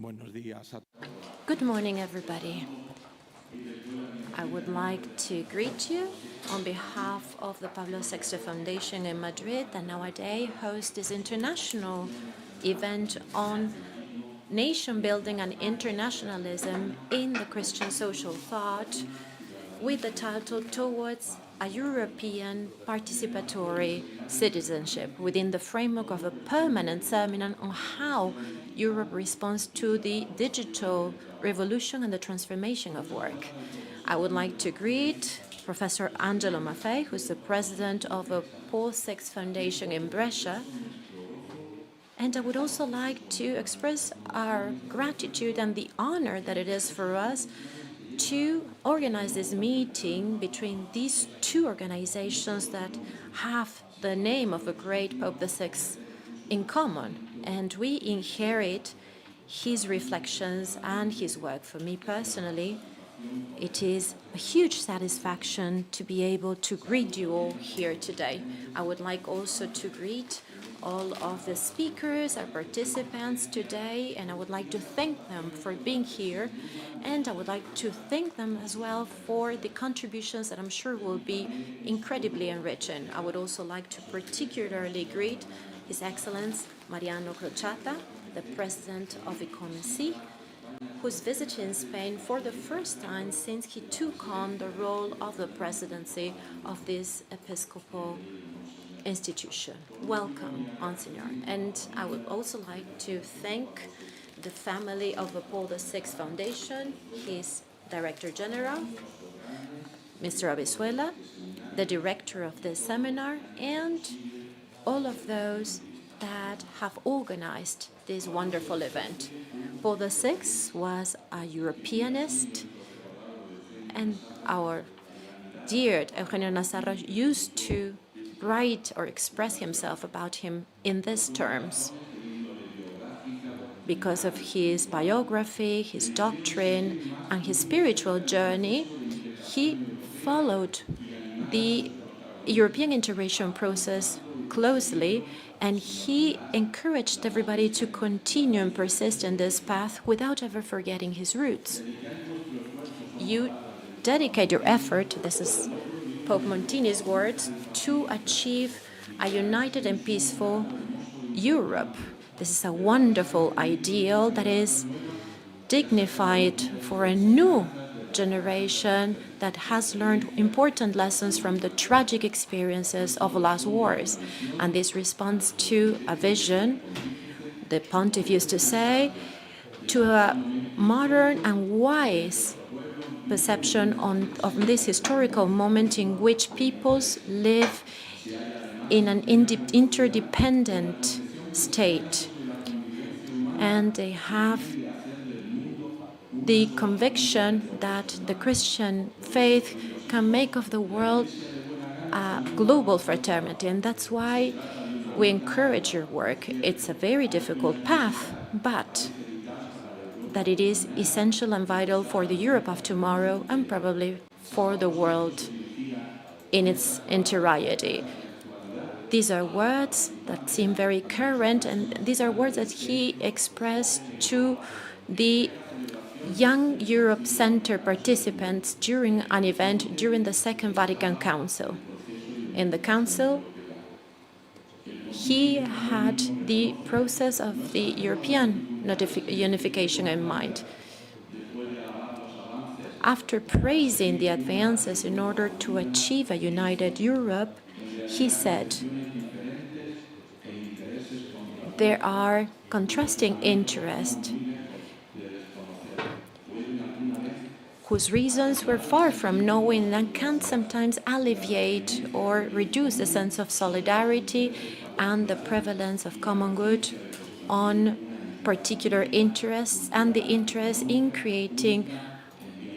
Buenos días. Good morning, everybody. I would like to greet you on behalf of the Pablo VI Foundation in Madrid that nowadays hosts this international event on nation building and internationalism in the Christian social thought with the title Towards a European Participatory Citizenship within the framework of a permanent seminar on how Europe responds to the digital revolution and the transformation of work. I would like to greet Professor Angelo Maffeis, who's the president of the Paul VI Foundation in Brescia. And I would also like to express our gratitude and the honor that it is for us to organize this meeting between these two organizations that have the name of a great Pope VI in common. And we inherit his reflections and his work. For me personally, it is a huge satisfaction to be able to greet you all here today. I would like also to greet all of the speakers, our participants today, and I would like to thank them for being here, and I would like to thank them as well for the contributions that I'm sure will be incredibly enriching. I would also like to particularly greet His Excellency Mariano Crociata, the President of Economy, who's visiting Spain for the first time since he took on the role of the presidency of this episcopal institution. Welcome, Monsignor. And I would also like to thank the family of the Paul VI Foundation, his Director General, Mr. Avezuela, the director of this seminar, and all of those that have organized this wonderful event. Paul VI was a Europeanist, and our dear Eugenio Nassarro used to write or express himself about him in these terms. Because of his biography, his doctrine, and his spiritual journey, he followed the European integration process closely, and he encouraged everybody to continue and persist in this path without ever forgetting his roots. You dedicate your effort, this is Pope Montini's words, to achieve a united and peaceful Europe. This is a wonderful ideal that is dignified for a new generation that has learned important lessons from the tragic experiences of the last wars. And this responds to a vision, the Pontiff used to say, to a modern and wise perception of this historical moment in which peoples live in an interdependent state, and they have the conviction that the Christian faith can make of the world a global fraternity, and that's why we encourage your work. It's a very difficult path, but that it is essential and vital for the Europe of tomorrow and probably for the world in its entirety. These are words that seem very current, and these are words that he expressed to the Young Europe Center participants during an event during the Second Vatican Council. In the Council, he had the process of the European unification in mind. After praising the advances in order to achieve a united Europe, he said, there are contrasting interests whose reasons were far from knowing and can sometimes alleviate or reduce the sense of solidarity and the prevalence of common good on particular interests and the interest in creating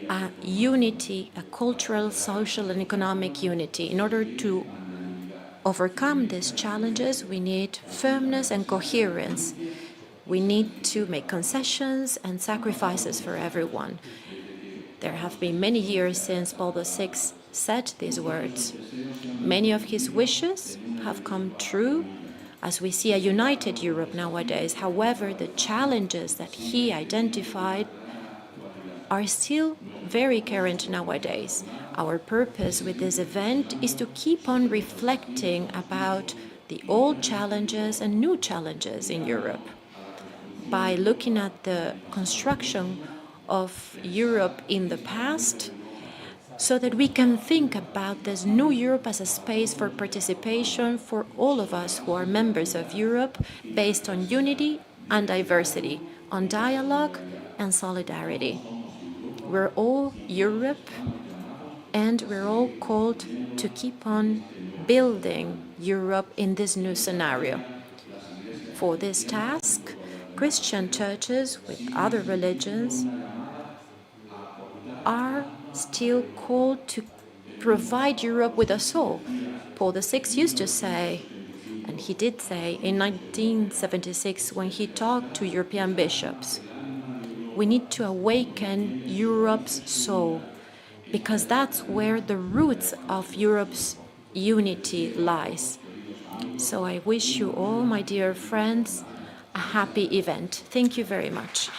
a unity, a cultural, social, and economic unity. In order to overcome these challenges, we need firmness and coherence. We need to make concessions and sacrifices for everyone. There have been many years since Paul VI said these words. Many of his wishes have come true, as we see a united Europe nowadays. However, the challenges that he identified are still very current nowadays. Our purpose with this event is to keep on reflecting about the old challenges and new challenges in Europe by looking at the construction of Europe in the past, so that we can think about this new Europe as a space for participation for all of us who are members of Europe, based on unity and diversity, on dialogue and solidarity. We're all Europe, and we're all called to keep on building Europe in this new scenario. For this task, Christian churches with other religions are still called to provide Europe with a soul. Paul VI used to say, and he did say in 1976 when he talked to European bishops, we need to awaken Europe's soul, because that's where the roots of Europe's unity lies. So I wish you all, my dear friends, a happy event. Thank you very much.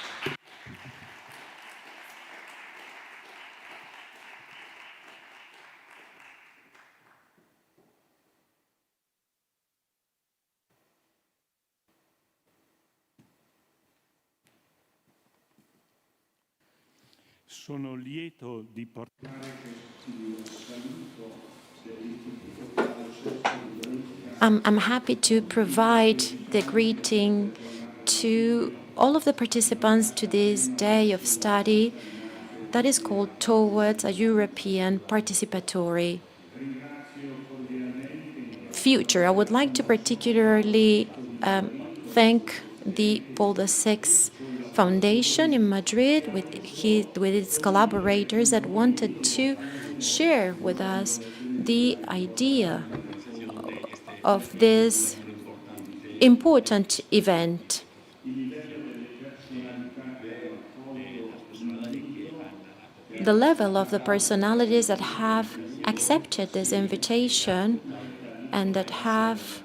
Sono lieto di portare il saluto I'm happy to provide the greeting to all of the participants to this day of study that is called Towards a European Participatory Future. I would like to particularly thank the Paul VI Foundation in Madrid with its collaborators that wanted to share with us the idea of this important event. The level of the personalities that have accepted this invitation and that have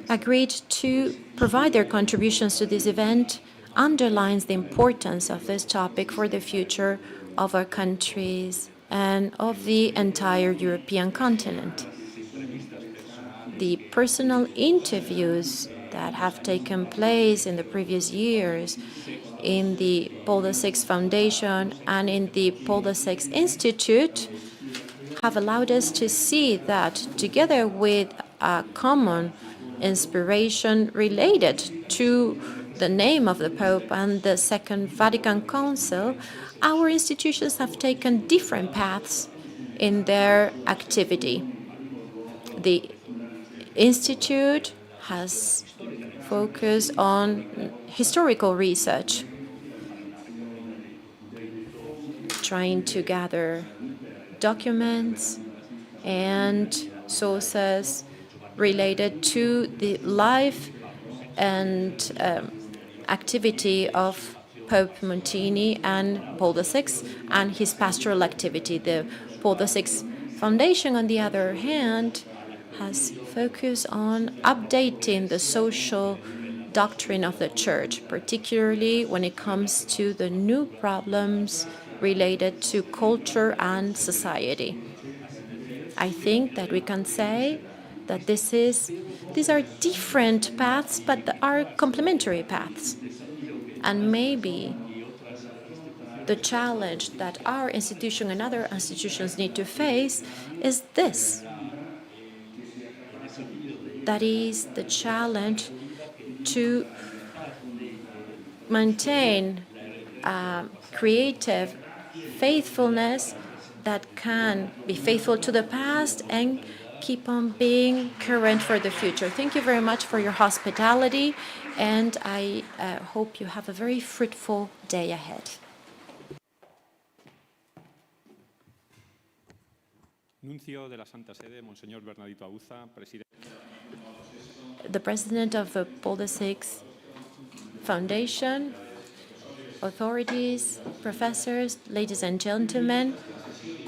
agreed to provide their contributions to this event underlines the importance of this topic for the future of our countries and of the entire European continent. The personal interviews that have taken place in the previous years in the Paul VI Foundation and in the Paul VI Institute have allowed us to see that, together with a common inspiration related to the name of the Pope and the Second Vatican Council, our institutions have taken different paths in their activity. The Institute has focused on historical research, trying to gather documents and sources related to the life and activity of Pope Montini and Paul VI and his pastoral activity. The Paul VI Foundation, on the other hand, has focused on updating the social doctrine of the Church, particularly when it comes to the new problems related to culture and society. I think that we can say that these are different paths, but are complementary paths. And maybe the challenge that our institution and other institutions need to face is this. That is the challenge to maintain creative faithfulness that can be faithful to the past and keep on being current for the future. Thank you very much for your hospitality, and I hope you have a very fruitful day ahead. Nuncio de la Santa Sede, Monseñor Bernardito Auza, presidente. The president of the Paul VI Foundation, authorities, professors, ladies and gentlemen,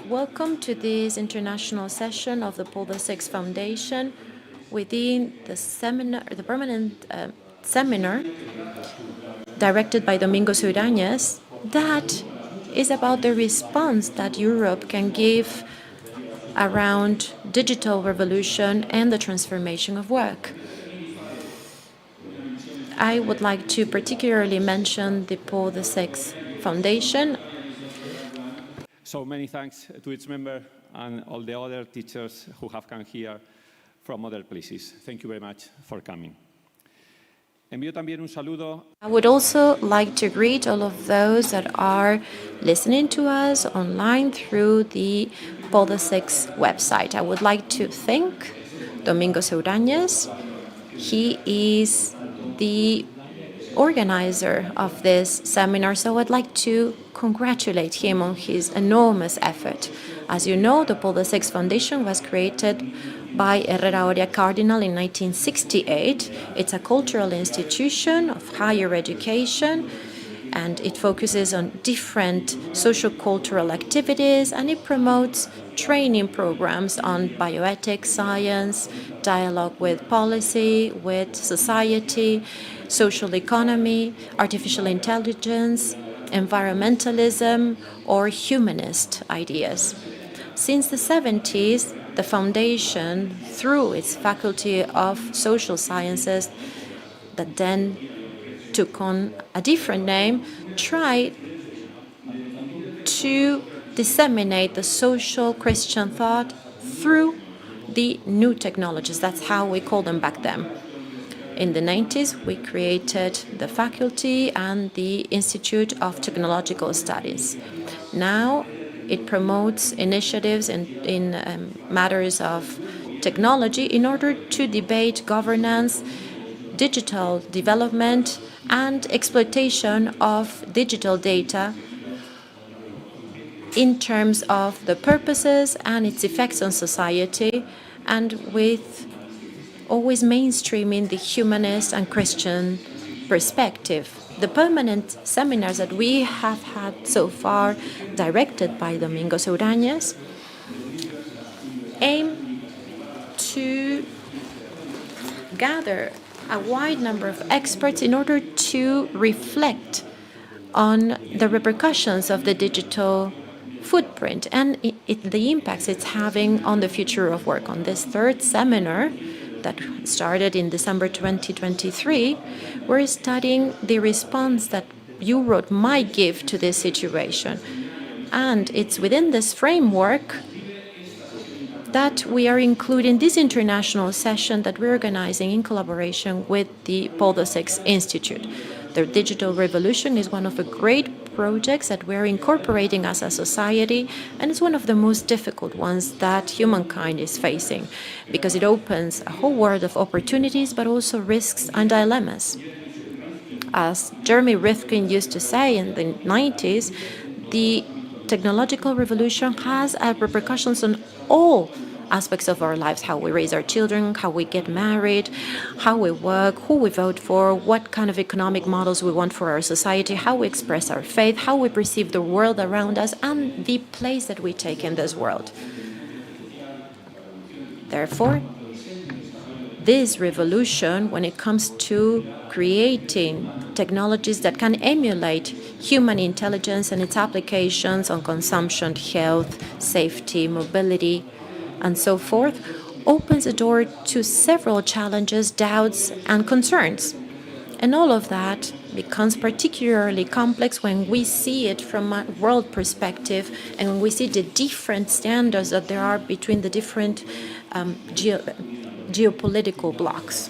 welcome to this international session of the Paul VI Foundation, within the seminar, the permanent seminar directed by Domingo Sugranyes, that is about the response that Europe can give around digital revolution and the transformation of work. I would like to particularly mention the Paul VI Foundation. So many thanks to its member and all the other teachers who have come here from other places. Thank you very much for coming. Envío también un saludo. I would also like to greet all of those that are listening to us online through the Paul VI website. I would like to thank Domingo Sugranyes. He is the organizer of this seminar, so I'd like to congratulate him on his enormous effort. As you know, the Paul VI Foundation was created by Herrera Oria Cardinal in 1968. It's a cultural institution of higher education, and it focuses on different socio-cultural activities, and it promotes training programs on bioethics, science, dialogue with policy, with society, social economy, artificial intelligence, environmentalism, or humanist ideas. Since the 70s, the foundation, through its Faculty of Social Sciences, that then took on a different name, tried to disseminate the social Christian thought through the new technologies. That's how we called them back then. In the 90s, we created the faculty and the Institute of Technological Studies. Now, it promotes initiatives in matters of technology in order to debate governance, digital development, and exploitation of digital data in terms of the purposes and its effects on society, and with always mainstreaming the humanist and Christian perspective. The permanent seminars that we have had so far, directed by Domingo Sugranyes, aim to gather a wide number of experts in order to reflect on the repercussions of the digital footprint and the impacts it's having on the future of work. On this third seminar, that started in December 2023, we're studying the response that Europe might give to this situation. And it's within this framework that we are including this international session that we're organizing in collaboration with the Paul VI Institute. The digital revolution is one of the great projects that we're incorporating as a society, and it's one of the most difficult ones that humankind is facing, because it opens a whole world of opportunities, but also risks and dilemmas. As Jeremy Rifkin used to say in the 90s, the technological revolution has repercussions on all aspects of our lives: how we raise our children, how we get married, how we work, who we vote for, what kind of economic models we want for our society, how we express our faith, how we perceive the world around us, and the place that we take in this world. Therefore, this revolution, when it comes to creating technologies that can emulate human intelligence and its applications on consumption, health, safety, mobility, and so forth, opens the door to several challenges, doubts, and concerns. And all of that becomes particularly complex when we see it from a world perspective and when we see the different standards that there are between the different geopolitical blocks.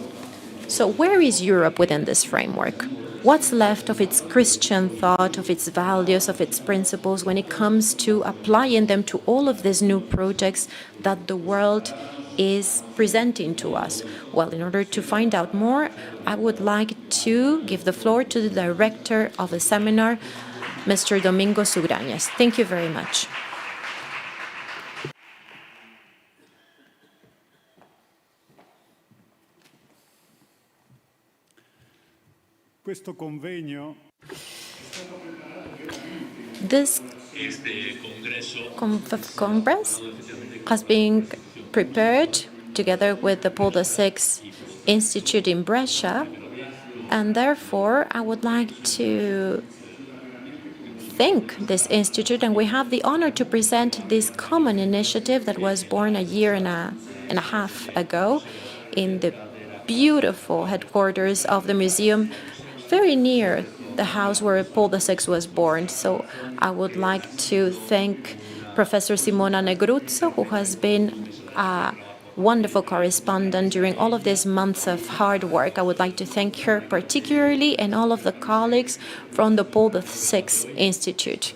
So where is Europe within this framework? What's left of its Christian thought, of its values, of its principles when it comes to applying them to all of these new projects that the world is presenting to us? Well, in order to find out more, I would like to give the floor to the director of the seminar, Mr. Domingo Sugranyes. Thank you very much. This Congress has been prepared together with the Paul VI Institute in Brescia. And therefore, I would like to thank this institute, and we have the honor to present this common initiative that was born a year and a half ago in the beautiful headquarters of the museum, very near the house where Paul VI was born. So I would like to thank Professor Simona Negruzzo, who has been a wonderful correspondent during all of these months of hard work. I would like to thank her particularly, and all of the colleagues from the Paul VI Institute.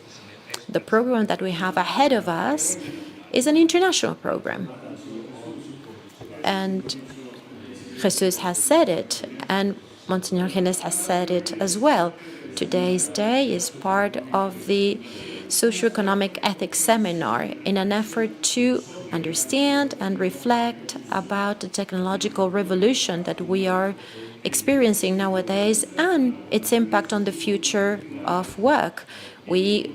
The program that we have ahead of us is an international program. And Jesús has said it, and Monsignor Ginés has said it as well. Today's day is part of the Socioeconomic Ethics Seminar in an effort to understand and reflect about the technological revolution that we are experiencing nowadays and its impact on the future of work. We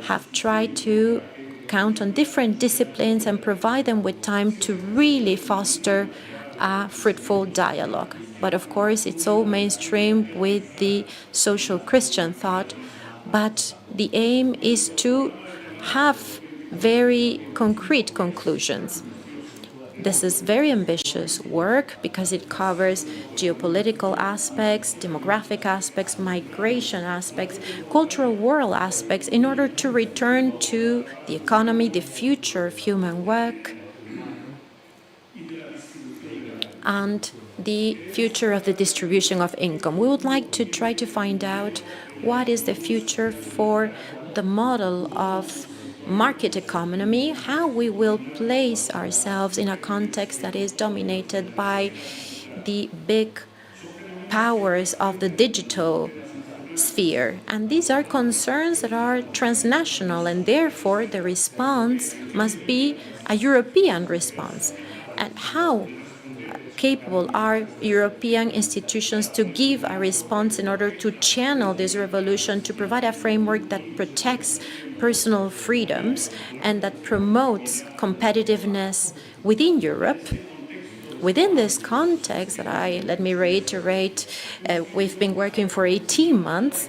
have tried to count on different disciplines and provide them with time to really foster a fruitful dialogue. But of course, it's all mainstream with the social Christian thought. But the aim is to have very concrete conclusions. This is very ambitious work because it covers geopolitical aspects, demographic aspects, migration aspects, cultural world aspects, in order to return to the economy, the future of human work, and the future of the distribution of income. We would like to try to find out what is the future for the model of market economy, how we will place ourselves in a context that is dominated by the big powers of the digital sphere. And these are concerns that are transnational, and therefore the response must be a European response. And how capable are European institutions to give a response in order to channel this revolution, to provide a framework that protects personal freedoms and that promotes competitiveness within Europe? Within this context that let me reiterate, we've been working for 18 months,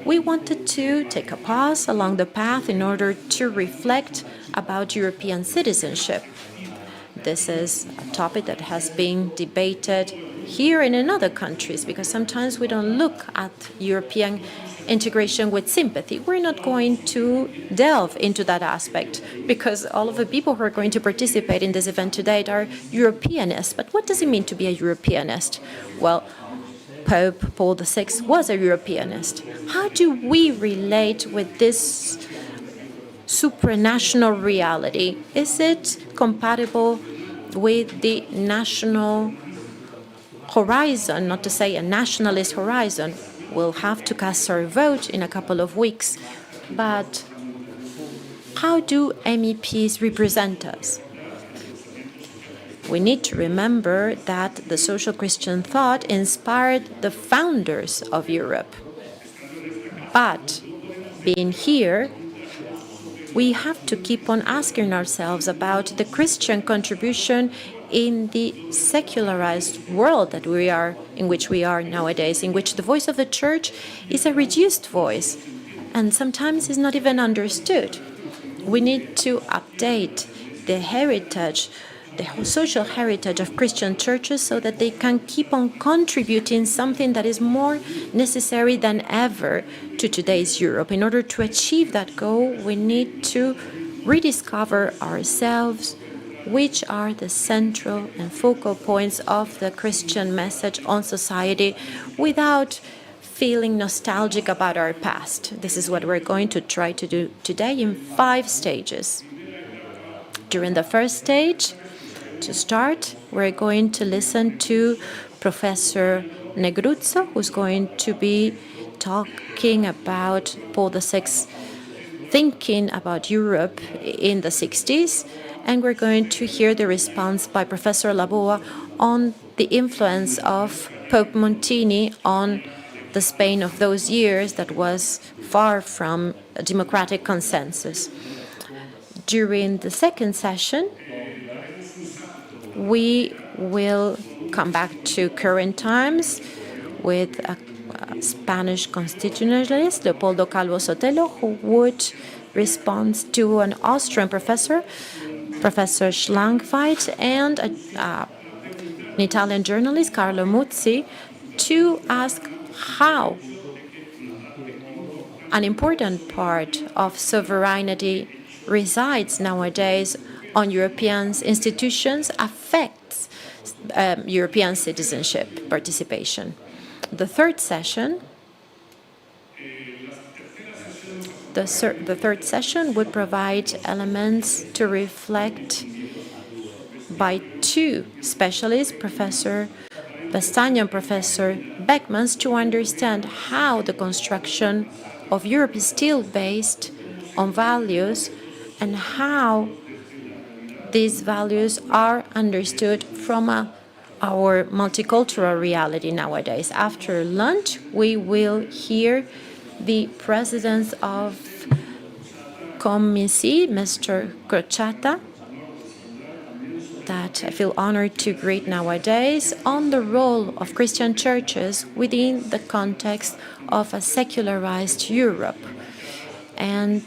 we wanted to take a pause along the path in order to reflect about European citizenship. This is a topic that has been debated here and in other countries, because sometimes we don't look at European integration with sympathy. We're not going to delve into that aspect because all of the people who are going to participate in this event today are Europeanists. But what does it mean to be a Europeanist? Well, Pope Paul VI was a Europeanist. How do we relate with this supranational reality? Is it compatible with the national horizon, not to say a nationalist horizon? We'll have to cast our vote in a couple of weeks. But how do MEPs represent us? We need to remember that the social Christian thought inspired the founders of Europe. But being here, we have to keep on asking ourselves about the Christian contribution in the secularized world that in which we are nowadays, in which the voice of the church is a reduced voice and sometimes is not even understood. We need to update the heritage, the social heritage of Christian churches, so that they can keep on contributing something that is more necessary than ever to today's Europe. In order to achieve that goal, we need to rediscover ourselves, which are the central and focal points of the Christian message on society, without feeling nostalgic about our past. This is what we're going to try to do today in 5 stages. During the first stage, to start, we're going to listen to Professor Negruzzo, who's going to be talking about Paul VI's thinking about Europe in the 60s. And we're going to hear the response by Professor Laboa on the influence of Pope Montini on the Spain of those years that was far from a democratic consensus. During the second session, we will come back to current times with a Spanish constitutionalist, Leopoldo Calvo Sotelo, who would respond to an Austrian professor, Professor Schlangweit, and an Italian journalist, Carlo Muzzi, to ask how an important part of sovereignty resides nowadays on European institutions affects European citizenship participation. The third session would provide elements to reflect by two specialists, Professor Bastagno and Professor Beckmans, to understand how the construction of Europe is still based on values and how these values are understood from our multicultural reality nowadays. After lunch, we will hear the president of Comillas, Mr. Crociata, that I feel honored to greet nowadays, on the role of Christian churches within the context of a secularized Europe. And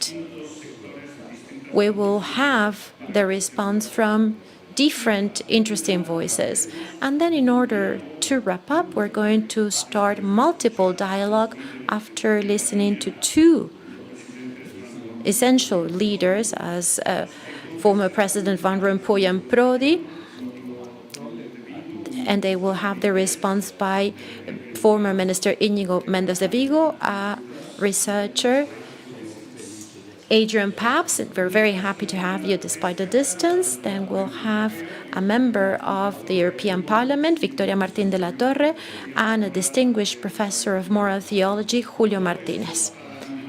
we will have the response from different interesting voices. And then in order to wrap up, we're going to start multiple dialogue after listening to two essential leaders as former President Van Rompuy and Prodi, and they will have the response by former Minister Íñigo Méndez de Vigo, a researcher, Adrian Paps. We're very happy to have you despite the distance. Then we'll have a member of the European Parliament, Victoria Martín de la Torre, and a distinguished professor of moral theology, Julio Martínez.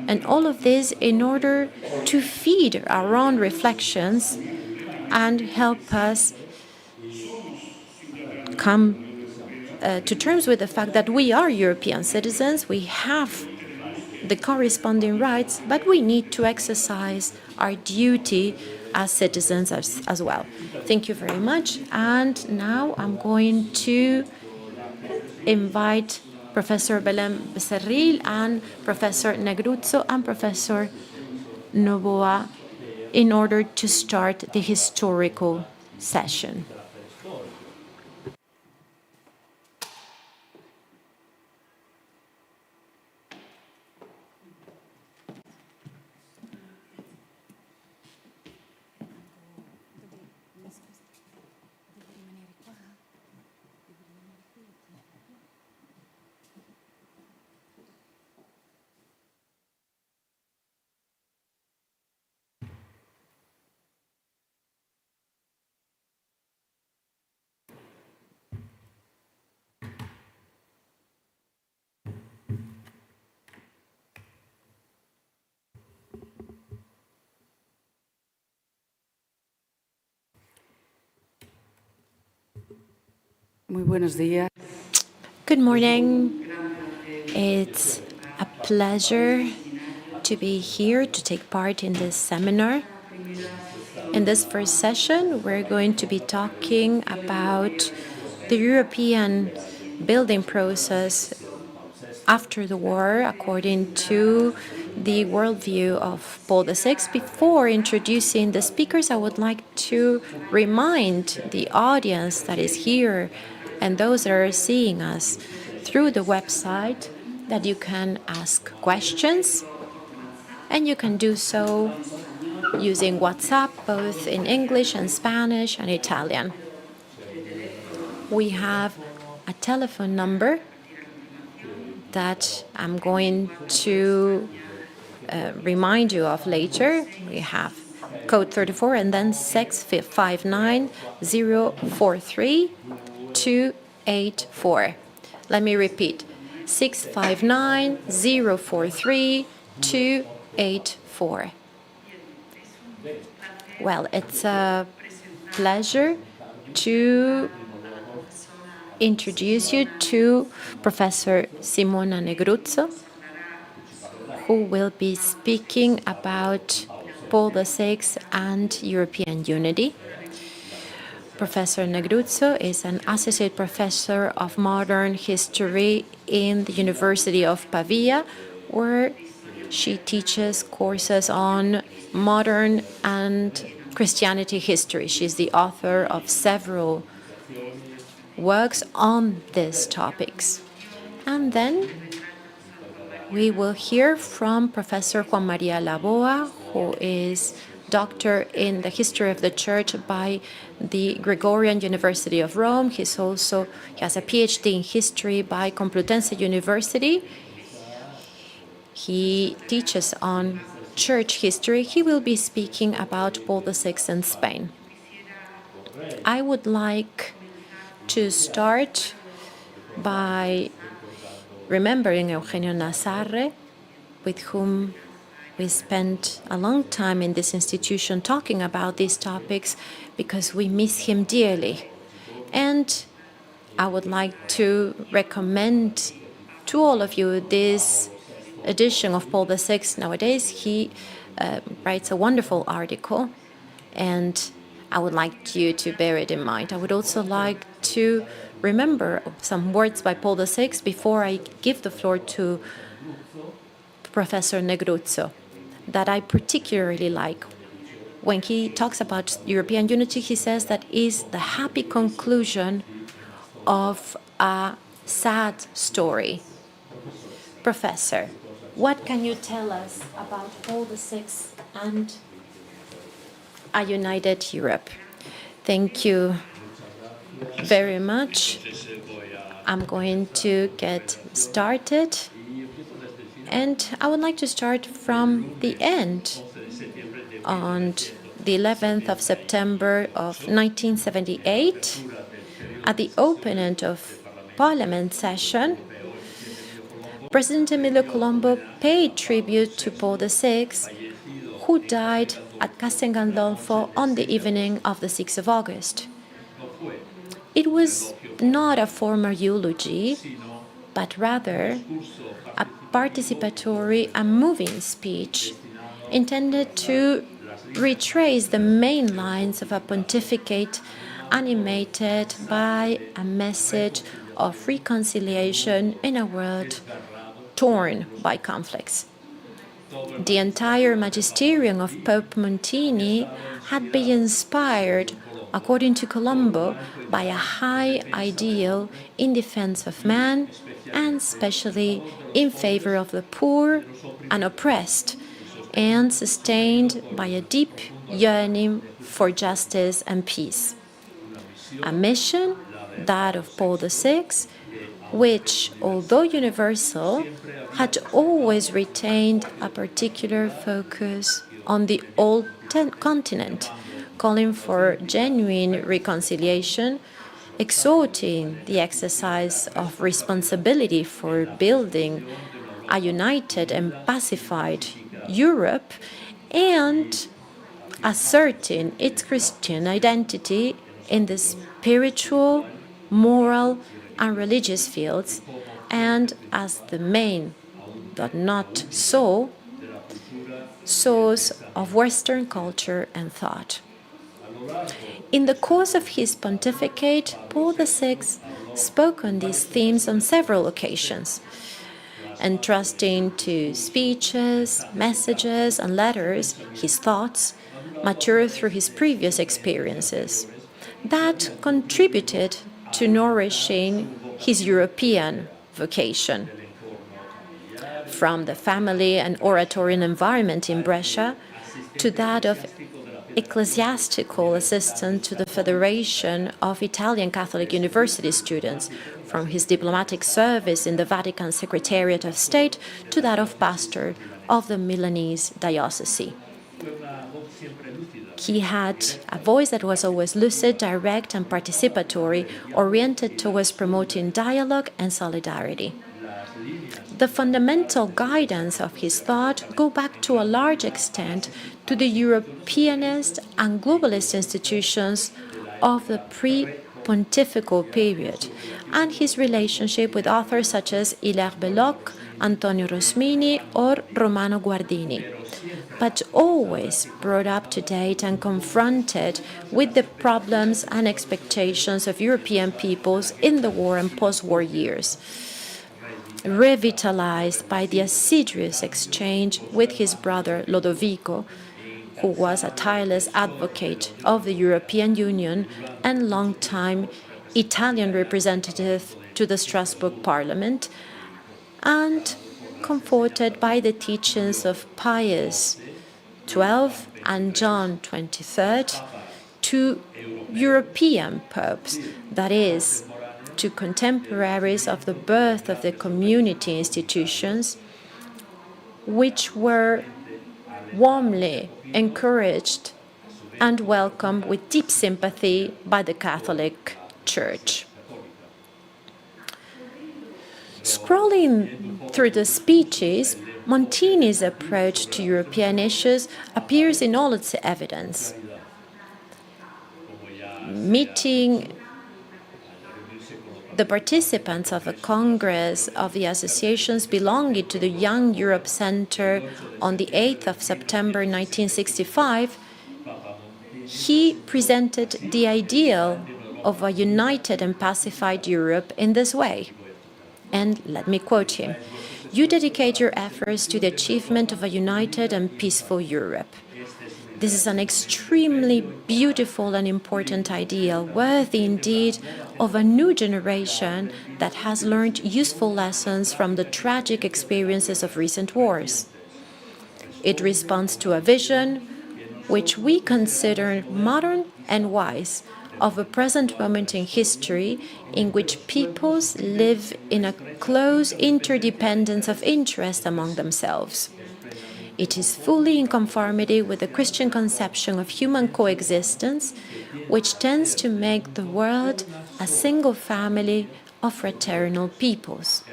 And all of this in order to feed our own reflections and help us come to terms with the fact that we are European citizens, we have the corresponding rights, but we need to exercise our duty as citizens as well. Thank you very much. And now I'm going to invite Professor Belén Becerril and Professor Negruzzo and Professor Laboa in order to start the historical session. Muy buenos días. Good morning. It's a pleasure to be here to take part in this seminar. In this first session, we're going to be talking about the European building process after the war according to the worldview of Paul VI. Before introducing the speakers, I would like to remind the audience that is here and those that are seeing us through the website that you can ask questions, and you can do so using WhatsApp, both in English and Spanish and Italian. We have a telephone number that I'm going to remind you of later. We have code 34 and then 659-043-284. Let me repeat, 659-043-284. Well, it's a pleasure to introduce you to Professor Simona Negruzzo, who will be speaking about Paul VI and European unity. Professor Negruzzo is an associate professor of modern history in the University of Pavia, where she teaches courses on modern and Christianity history. She's the author of several works on these topics. And then we will hear from Professor Juan María Laboa, who is doctor in the history of the church by the Gregorian University of Rome. He has a PhD in history by Complutense University. He teaches on church history. He will be speaking about Paul VI in Spain. I would like to start by remembering Eugenio Nazarre, with whom we spent a long time in this institution talking about these topics because we miss him dearly. And I would like to recommend to all of you this edition of Paul VI nowadays. He writes a wonderful article, and I would like you to bear it in mind. I would also like to remember some words by Paul VI before I give the floor to Professor Negruzzo that I particularly like. When he talks about European unity, he says that is the happy conclusion of a sad story. Professor, what can you tell us about Paul VI and a united Europe? Thank you very much. I'm going to get started. And I would like to start from the end. On the 11th of September of 1978, at the opening of Parliament session, President Emilio Colombo paid tribute to Paul VI, who died at Castel Gandolfo on the evening of the 6th of August. It was not a formal eulogy, but rather a participatory and moving speech intended to retrace the main lines of a pontificate animated by a message of reconciliation in a world torn by conflicts. The entire magisterium of Pope Montini had been inspired, according to Colombo, by a high ideal in defense of man and especially in favor of the poor and oppressed, and sustained by a deep yearning for justice and peace. A mission, that of Paul VI, which, although universal, had always retained a particular focus on the old continent, calling for genuine reconciliation, exhorting the exercise of responsibility for building a united and pacified Europe, and asserting its Christian identity in the spiritual, moral, and religious fields, and as the main, but not so, source of Western culture and thought. In the course of his pontificate, Paul VI spoke on these themes on several occasions, entrusting to speeches, messages, and letters his thoughts, matured through his previous experiences, that contributed to nourishing his European vocation. From the family and oratorian environment in Brescia to that of ecclesiastical assistant to the Federation of Italian Catholic University Students, from his diplomatic service in the Vatican Secretariat of State to that of pastor of the Milanese diocese. He had a voice that was always lucid, direct, and participatory, oriented towards promoting dialogue and solidarity. The fundamental guidance of his thought go back to a large extent to the Europeanist and globalist institutions of the pre-pontifical period and his relationship with authors such as Hilaire Belloc, Antonio Rosmini, or Romano Guardini. but always brought up to date and confronted with the problems and expectations of European peoples in the war and post-war years, revitalized by the assiduous exchange with his brother Lodovico, who was a tireless advocate of the European Union and longtime Italian representative to the Strasbourg Parliament, and comforted by the teachings of Pius XII and John XXIII, two European popes, that is, to contemporaries of the birth of the community institutions, which were warmly encouraged and welcomed with deep sympathy by the Catholic Church. Scrolling through the speeches, Montini's approach to European issues appears in all its evidence. Meeting the participants of a congress of the associations belonging to the Young Europe Center on the 8th of September 1965, he presented the ideal of a united and pacified Europe in this way. And let me quote him: "You dedicate your efforts to the achievement of a united and peaceful Europe. This is an extremely beautiful and important ideal, worthy indeed of a new generation that has learned useful lessons from the tragic experiences of recent wars. It responds to a vision which we consider modern and wise, of a present moment in history in which peoples live in a close interdependence of interest among themselves. It is fully in conformity with the Christian conception of human coexistence, which tends to make the world a single family of fraternal peoples.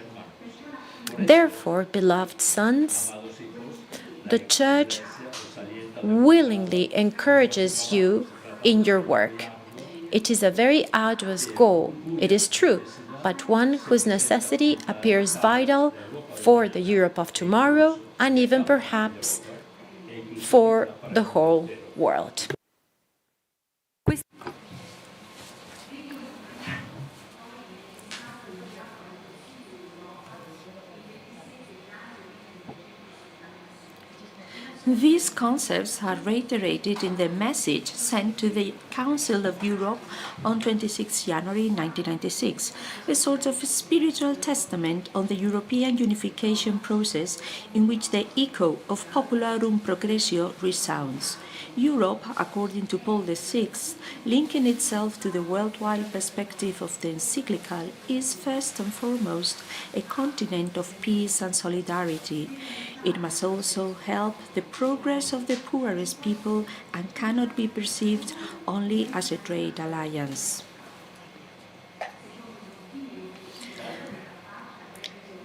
Therefore, beloved sons, the Church willingly encourages you in your work. It is a very arduous goal, it is true, but one whose necessity appears vital for the Europe of tomorrow and even perhaps for the whole world." These concepts are reiterated in the message sent to the Council of Europe on 26 January 1996, a sort of spiritual testament on the European unification process in which the echo of Popularum Progressio resounds. Europe, according to Paul VI, linking itself to the worldwide perspective of the encyclical, is first and foremost a continent of peace and solidarity. It must also help the progress of the poorest people and cannot be perceived only as a trade alliance.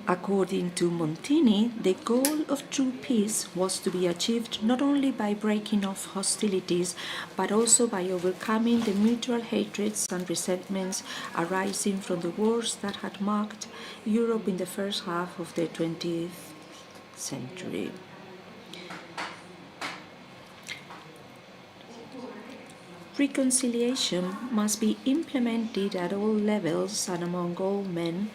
According to Montini, the goal of true peace was to be achieved not only by breaking off hostilities, but also by overcoming the mutual hatreds and resentments arising from the wars that had marked Europe in the first half of the 20th century. Reconciliation must be implemented at all levels and among all men,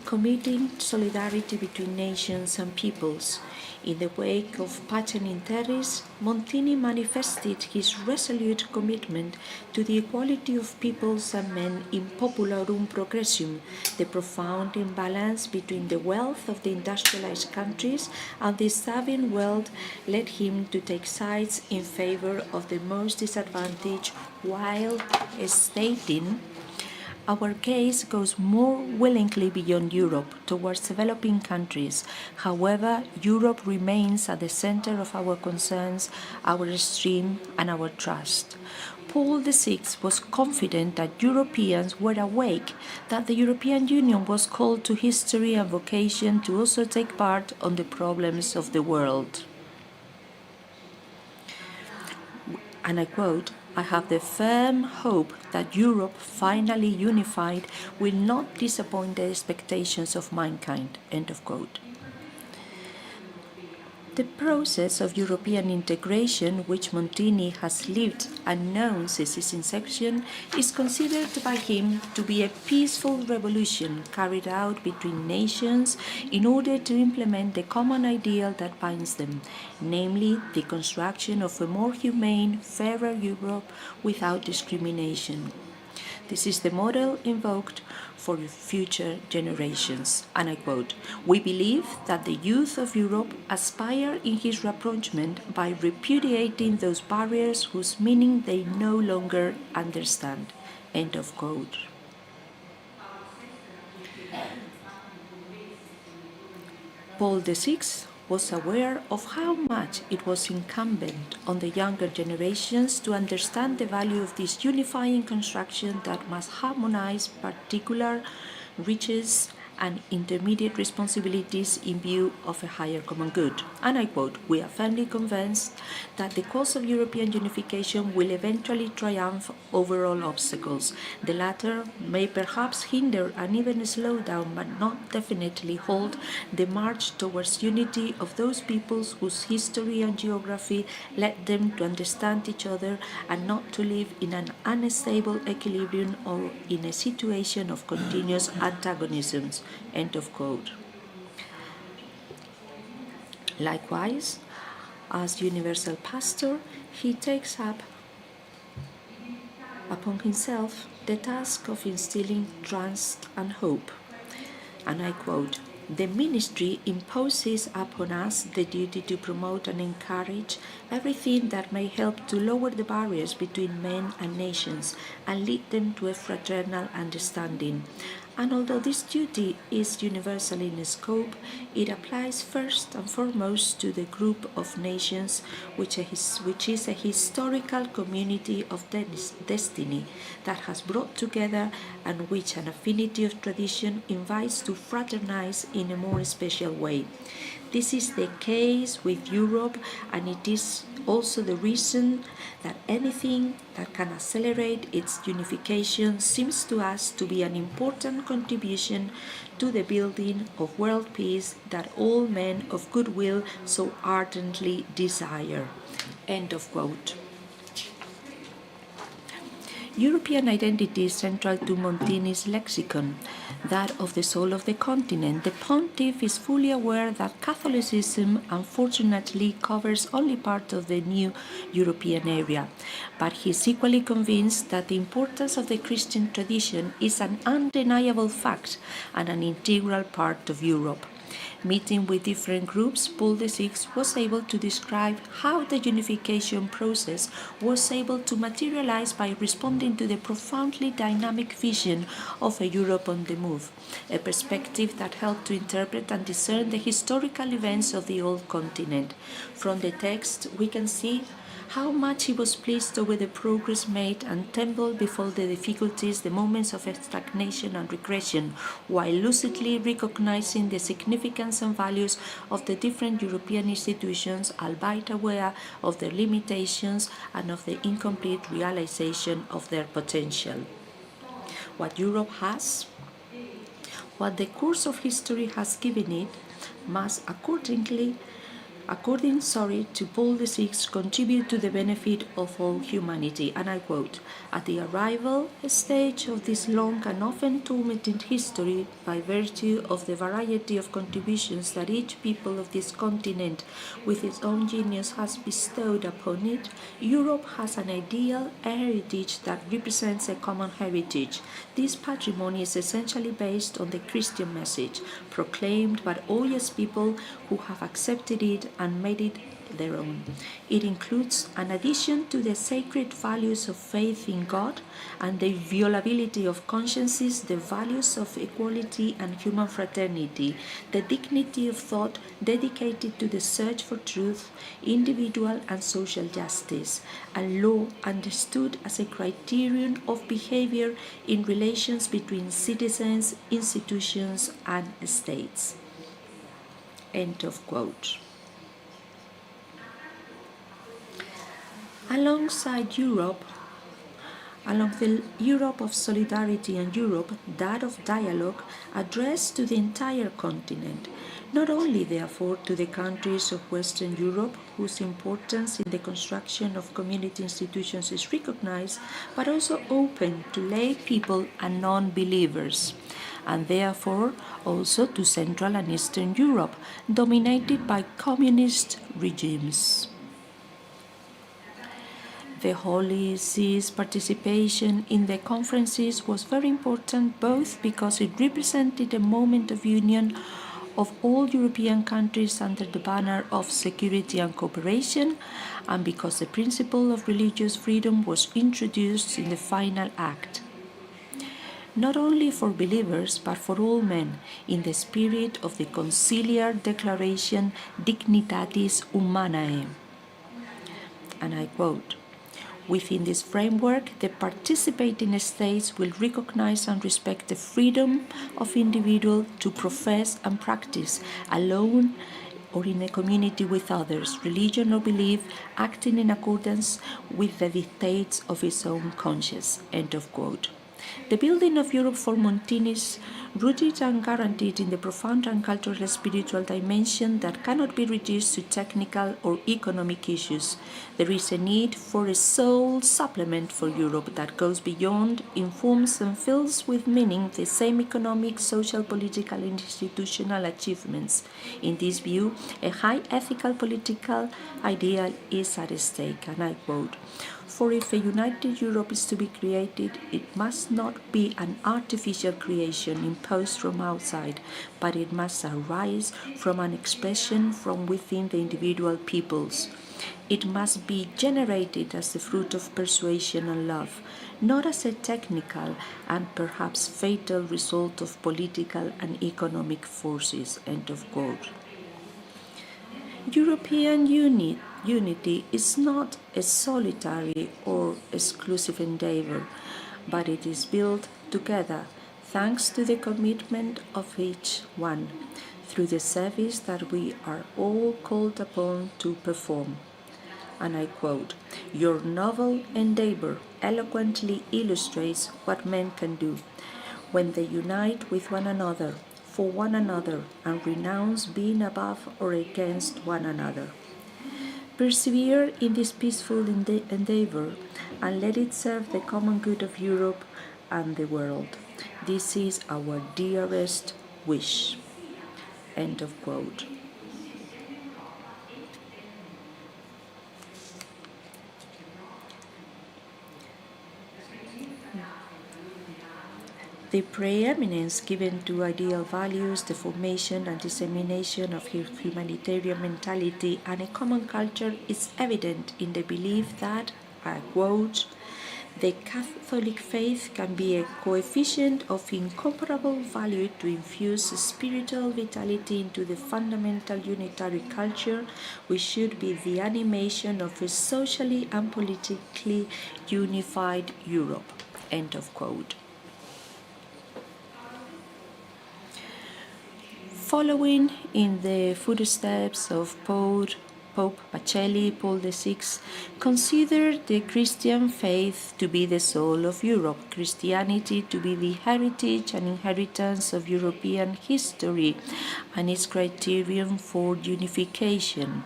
committing solidarity between nations and peoples. In the wake of Pacem in Terris, Montini manifested his resolute commitment to the equality of peoples and men in Popularum Progressium. The profound imbalance between the wealth of the industrialized countries and the starving world led him to take sides in favor of the most disadvantaged, while stating, "Our case goes more willingly beyond Europe, towards developing countries. However, Europe remains at the center of our concerns, our esteem, and our trust." Paul VI was confident that Europeans were awake, that the European Union was called to history and vocation to also take part on the problems of the world. And I quote, "I have the firm hope that Europe, finally unified, will not disappoint the expectations of mankind." End of quote. The process of European integration, which Montini has lived and known since its inception, is considered by him to be a peaceful revolution carried out between nations in order to implement the common ideal that binds them, namely the construction of a more humane, fairer Europe without discrimination. This is the model invoked for future generations. And I quote, "We believe that the youth of Europe aspire in his rapprochement by repudiating those barriers whose meaning they no longer understand." End of quote. Paul VI was aware of how much it was incumbent on the younger generations to understand the value of this unifying construction that must harmonize particular riches and intermediate responsibilities in view of a higher common good. And I quote, "We are firmly convinced that the cause of European unification will eventually triumph over all obstacles. The latter may perhaps hinder and even slow down, but not definitely halt, the march towards unity of those peoples whose history and geography led them to understand each other and not to live in an unstable equilibrium or in a situation of continuous antagonisms." End of quote. Likewise, as universal pastor, he takes up upon himself the task of instilling trust and hope. And I quote, "The ministry imposes upon us the duty to promote and encourage everything that may help to lower the barriers between men and nations and lead them to a fraternal understanding. And although this duty is universal in scope, it applies first and foremost to the group of nations which is a historical community of destiny that has brought together and which an affinity of tradition invites to fraternize in a more special way. This is the case with Europe, and it is also the reason that anything that can accelerate its unification seems to us to be an important contribution to the building of world peace that all men of goodwill so ardently desire." End of quote. European identity is central to Montini's lexicon, that of the soul of the continent. The pontiff is fully aware that Catholicism unfortunately covers only part of the new European area, but he is equally convinced that the importance of the Christian tradition is an undeniable fact and an integral part of Europe. Meeting with different groups, Paul VI was able to describe how the unification process was able to materialize by responding to the profoundly dynamic vision of a Europe on the move, a perspective that helped to interpret and discern the historical events of the old continent. From the text, we can see how much he was pleased over the progress made and trembled before the difficulties, the moments of stagnation and regression, while lucidly recognizing the significance and values of the different European institutions, albeit aware of their limitations and of the incomplete realization of their potential. What Europe has, what the course of history has given it, must according to Paul VI, contribute to the benefit of all humanity. And I quote, "At the arrival stage of this long and often tormented history, by virtue of the variety of contributions that each people of this continent with its own genius has bestowed upon it, Europe has an ideal heritage that represents a common heritage. This patrimony is essentially based on the Christian message, proclaimed by all its people who have accepted it and made it their own. It includes an addition to the sacred values of faith in God and the inviolability of consciences, the values of equality and human fraternity, the dignity of thought dedicated to the search for truth, individual and social justice, and law understood as a criterion of behavior in relations between citizens, institutions, and states." End of quote. Alongside Europe, along the Europe of solidarity and Europe, that of dialogue, addressed to the entire continent, not only therefore to the countries of Western Europe, whose importance in the construction of community institutions is recognized, but also open to lay people and non-believers, and therefore also to Central and Eastern Europe, dominated by communist regimes. The Holy See's participation in the conferences was very important both because it represented a moment of union of all European countries under the banner of security and cooperation, and because the principle of religious freedom was introduced in the final act. Not only for believers, but for all men, in the spirit of the conciliar declaration Dignitatis Humanae. And I quote, "Within this framework, the participating states will recognize and respect the freedom of individual to profess and practice, alone or in a community with others, religion or belief, acting in accordance with the dictates of its own conscience." End of quote. The building of Europe for Montini is rooted and guaranteed in the profound and cultural and spiritual dimension that cannot be reduced to technical or economic issues. There is a need for a soul supplement for Europe that goes beyond, informs and fills with meaning the same economic, social, political and institutional achievements. In this view, a high ethical political ideal is at stake, and I quote, "For if a united Europe is to be created, it must not be an artificial creation imposed from outside, but it must arise from an expression from within the individual peoples. It must be generated as the fruit of persuasion and love, not as a technical and perhaps fatal result of political and economic forces." End of quote. European unity is not a solitary or exclusive endeavor, but it is built together thanks to the commitment of each one, through the service that we are all called upon to perform. And I quote, "Your novel endeavor eloquently illustrates what men can do when they unite with one another, for one another, and renounce being above or against one another. Persevere in this peaceful endeavor and let it serve the common good of Europe and the world. This is our dearest wish." End of quote. The preeminence given to ideal values, the formation and dissemination of humanitarian mentality and a common culture is evident in the belief that, I quote, "the Catholic faith can be a coefficient of incomparable value to infuse spiritual vitality into the fundamental unitary culture, which should be the animation of a socially and politically unified Europe." End of quote. Following in the footsteps of Pope Pacelli, Paul VI considered the Christian faith to be the soul of Europe, Christianity to be the heritage and inheritance of European history and its criterion for unification.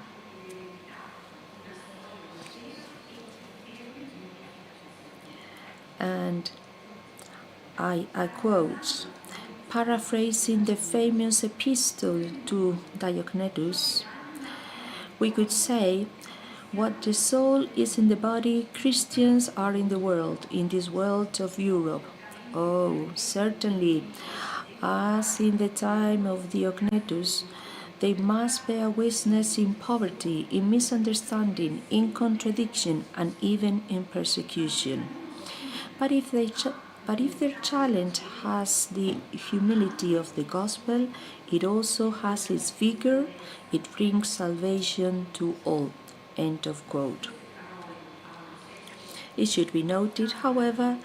And I quote, paraphrasing the famous epistle to Diognetus, we could say, "What the soul is in the body, Christians are in the world, in this world of Europe." Oh, certainly, as in the time of Diognetus, they must bear witness in poverty, in misunderstanding, in contradiction, and even in persecution. But if their challenge has the humility of the gospel, it also has its vigor, it brings salvation to all. End of quote. It should be noted, however,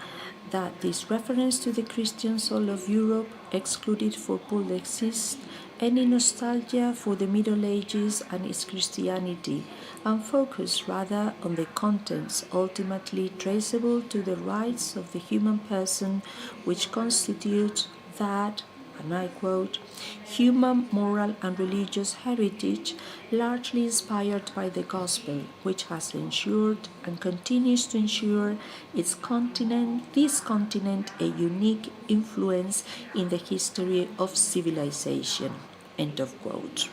that this reference to the Christian soul of Europe excluded for Paul VI any nostalgia for the Middle Ages and its Christianity, and focus rather on the contents ultimately traceable to the rights of the human person, which constitute that, and I quote, human moral and religious heritage largely inspired by the gospel, which has ensured and continues to ensure this continent a unique influence in the history of civilization. End of quote.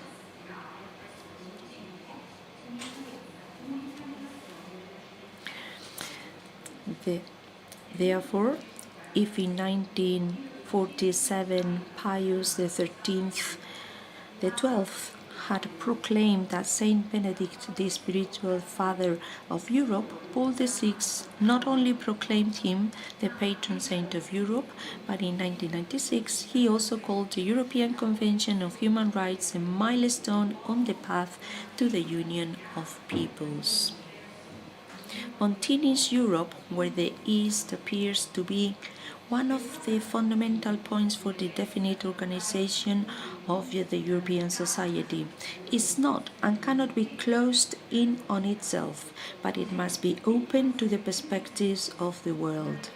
Therefore, if in 1947 Pius XII had proclaimed that Saint Benedict, the spiritual father of Europe, Paul VI not only proclaimed him the patron saint of Europe, but in 1996 he also called the European Convention of Human Rights a milestone on the path to the union of peoples. Montini's Europe, where the East appears to be one of the fundamental points for the definite organization of the European society, is not and cannot be closed in on itself, but it must be open to the perspectives of the world.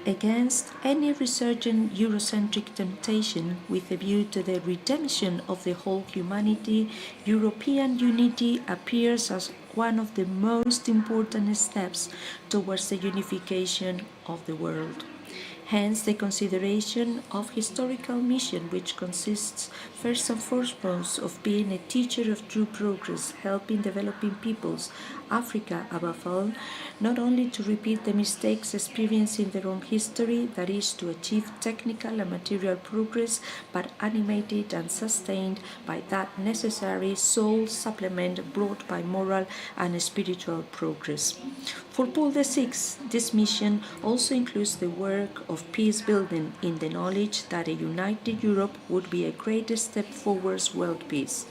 Against any resurgent Eurocentric temptation with a view to the redemption of the whole humanity, European unity appears as one of the most important steps towards the unification of the world. Hence, the consideration of historical mission, which consists first and foremost of being a teacher of true progress, helping developing peoples, Africa above all, not only to repeat the mistakes experienced in their own history, that is, to achieve technical and material progress, but animated and sustained by that necessary soul supplement brought by moral and spiritual progress. For Paul VI, this mission also includes the work of peace building in the knowledge that a united Europe would be a great step towards world peace.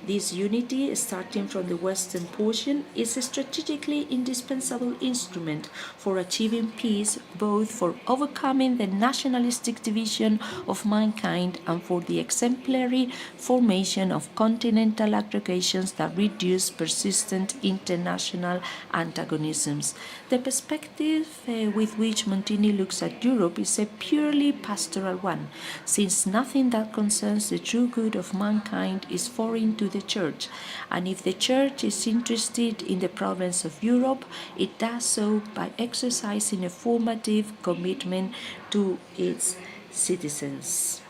This unity, starting from the western portion, is a strategically indispensable instrument for achieving peace, both for overcoming the nationalistic division of mankind and for the exemplary formation of continental aggregations that reduce persistent international antagonisms. The perspective with which Montini looks at Europe is a purely pastoral one, since nothing that concerns the true good of mankind is foreign to the Church, and if the Church is interested in the problems of Europe, it does so by exercising a formative commitment to its citizens.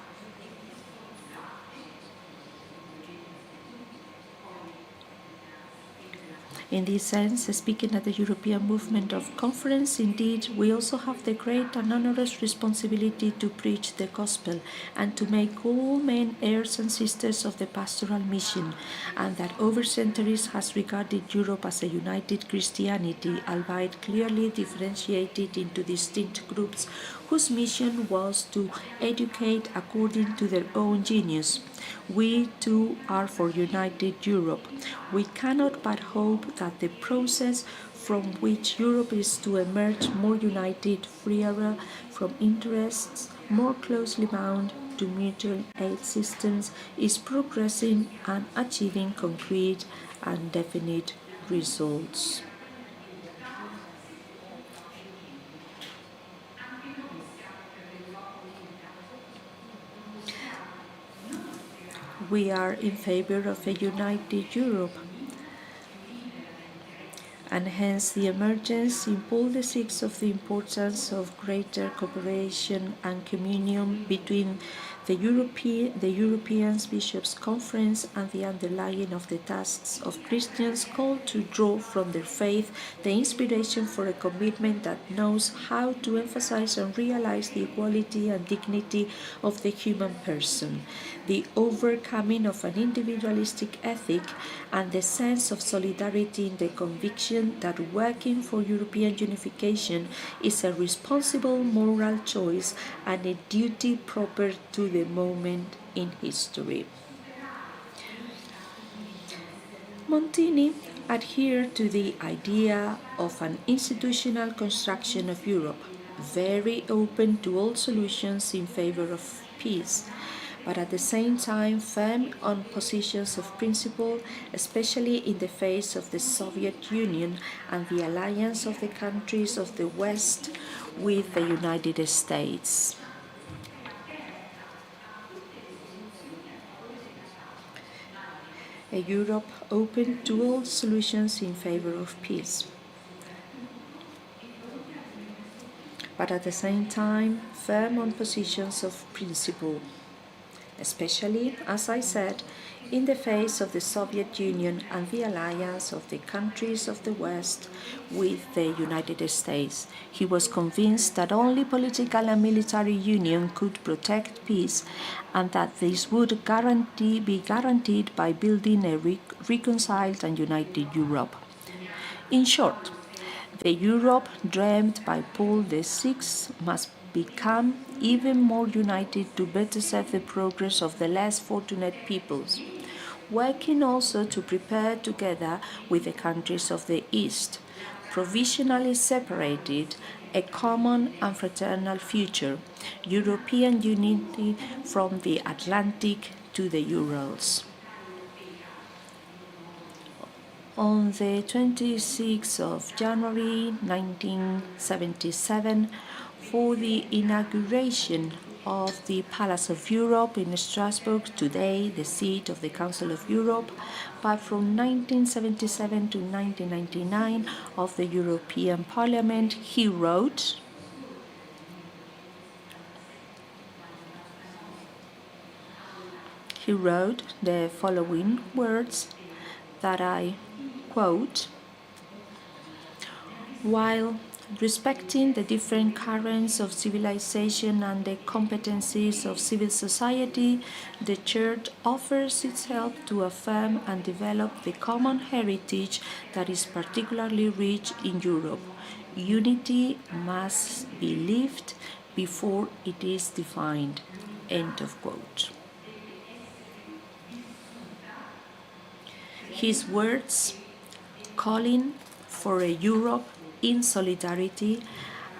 In this sense, speaking at the European Movement of Conference, indeed, we also have the great and onerous responsibility to preach the gospel and to make all men heirs and sisters of the pastoral mission, and that over centuries has regarded Europe as a united Christianity, albeit clearly differentiated into distinct groups whose mission was to educate according to their own genius. We too are for united Europe. We cannot but hope that the process from which Europe is to emerge more united, freer from interests, more closely bound to mutual aid systems, is progressing and achieving concrete and definite results. We are in favor of a united Europe, and hence the emergence in Paul VI of the importance of greater cooperation and communion between the European Bishops' Conference and the underlying of the tasks of Christians called to draw from their faith the inspiration for a commitment that knows how to emphasize and realize the equality and dignity of the human person, the overcoming of an individualistic ethic, and the sense of solidarity in the conviction that working for European unification is a responsible moral choice and a duty proper to the moment in history. Montini adhered to the idea of an institutional construction of Europe, very open to all solutions in favor of peace, but at the same time firm on positions of principle, especially in the face of the Soviet Union and the alliance of the countries of the West with the United States. A Europe open to all solutions in favor of peace, but at the same time firm on positions of principle, especially, as I said, in the face of the Soviet Union and the alliance of the countries of the West with the United States. He was convinced that only political and military union could protect peace, and that this would be guaranteed by building a reconciled and united Europe. In short, the Europe dreamed by Paul VI must become even more united to better serve the progress of the less fortunate peoples, working also to prepare together with the countries of the East, provisionally separated, a common and fraternal future, European unity from the Atlantic to the Urals. On the 26th of January 1977, for the inauguration of the Palace of Europe in Strasbourg, today the seat of the Council of Europe, but from 1977 to 1999 of the European Parliament, he wrote the following words that I quote: "While respecting the different currents of civilization and the competencies of civil society, the Church offers its help to affirm and develop the common heritage that is particularly rich in Europe. Unity must be lived before it is defined." End of quote. His words, calling for a Europe in solidarity